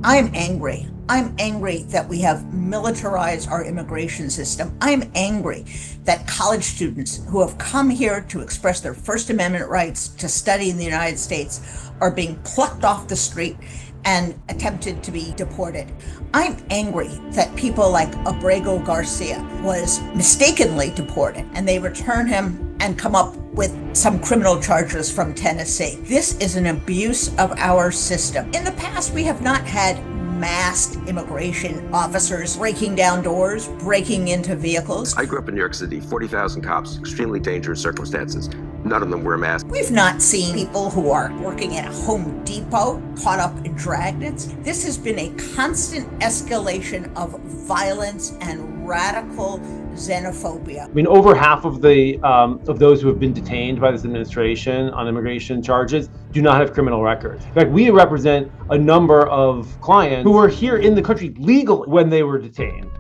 I'm angry. I'm angry that we have militarized our immigration system. I'm angry that college students who have come here to express their First Amendment rights to study in the United States are being plucked off the street and attempted to be deported. I'm angry that people like Abrego Garcia was mistakenly deported and they return him and come up with some criminal charges from Tennessee. This is an abuse of our system. In the past, we have not had masked immigration officers breaking down doors, breaking into vehicles. I grew up in New York City, 40,000 cops, extremely dangerous circumstances. None of them wear masks. We've not seen people who are working at a Home Depot caught up in dragnets. This has been a constant escalation of violence and radical xenophobia. I mean, over half of those who have been detained by this administration on immigration charges do not have criminal records. In fact, we represent a number of clients who were here in the country legally when they were detained.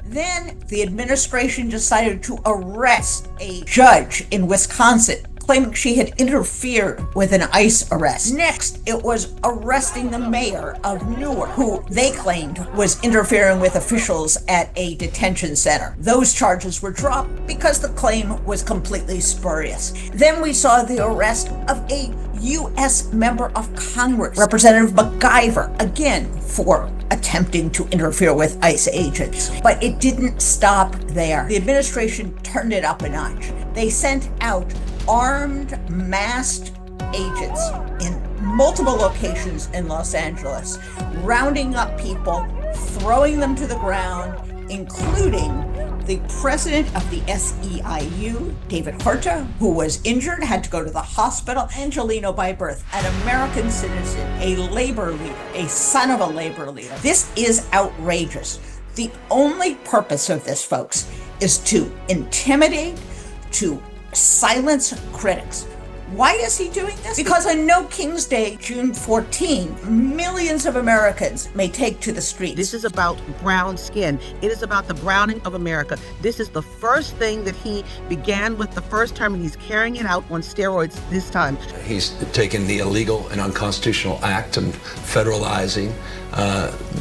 Then the administration decided to arrest a judge in Wisconsin, claiming she had interfered with an ICE arrest. Next, it was arresting the mayor of Newark, who they claimed was interfering with officials at a detention center. Those charges were dropped because the claim was completely spurious. Then we saw the arrest of a U.S. member of Congress, Representative MacGyver, again for attempting to interfere with ICE agents. But it didn't stop there. The administration turned it up a notch. They sent out armed, masked agents in multiple locations in Los Angeles, rounding up people, throwing them to the ground, including the president of the SEIU, David Horta, who was injured, had to go to the hospital. Angelino by birth, an American citizen, a labor leader, a son of a labor leader. This is outrageous. The only purpose of this, folks, is to intimidate, to silence critics. Why is he doing this? Because on No King's Day, June 14, millions of Americans may take to the streets. This is about brown skin. It is about the browning of America. This is the first thing that he began with the first time, and he's carrying it out on steroids this time. He's taken the illegal and unconstitutional act of federalizing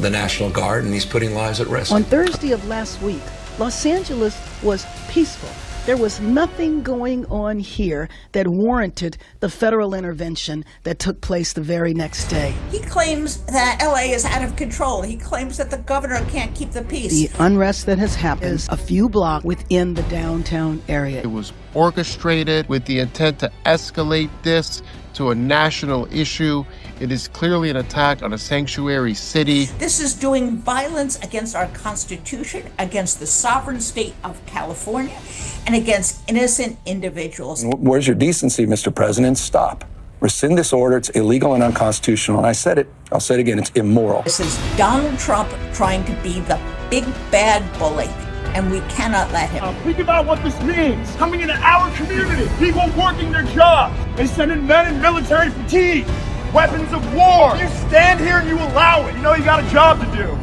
the National Guard, and he's putting lives at risk. On Thursday of last week, Los Angeles was peaceful. There was nothing going on here that warranted the federal intervention that took place the very next day. He claims that LA is out of control. He claims that the governor can't keep the peace. The unrest that has happened is a few blocks within the downtown area. It was orchestrated with the intent to escalate this to a national issue. It is clearly an attack on a sanctuary city. This is doing violence against our Constitution, against the sovereign state of California, and against innocent individuals. Where's your decency, Mr. President? Stop. Rescind this order. It's illegal and unconstitutional. And I said it. I'll say it again. It's immoral. This is Donald Trump trying to be the big bad bully, and we cannot let him. Think about what this means. Coming into our community, people working their jobs, they send in men in military fatigue, weapons of war. You stand here and you allow it. You know you got a job to do.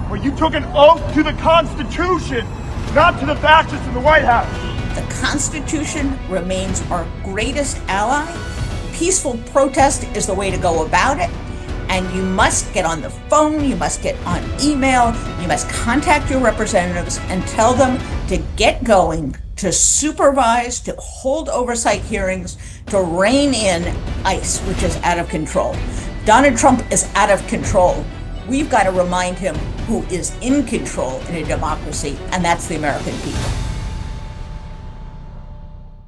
But you took an oath to the Constitution, not to the fascists in the White House. The Constitution remains our greatest ally. Peaceful protest is the way to go about it. And you must get on the phone, you must get on email, you must contact your representatives and tell them to get going, to supervise, to hold oversight hearings, to rein in ICE, which is out of control. Donald Trump is out of control. We've got to remind him who is in control in a democracy, and that's the American people.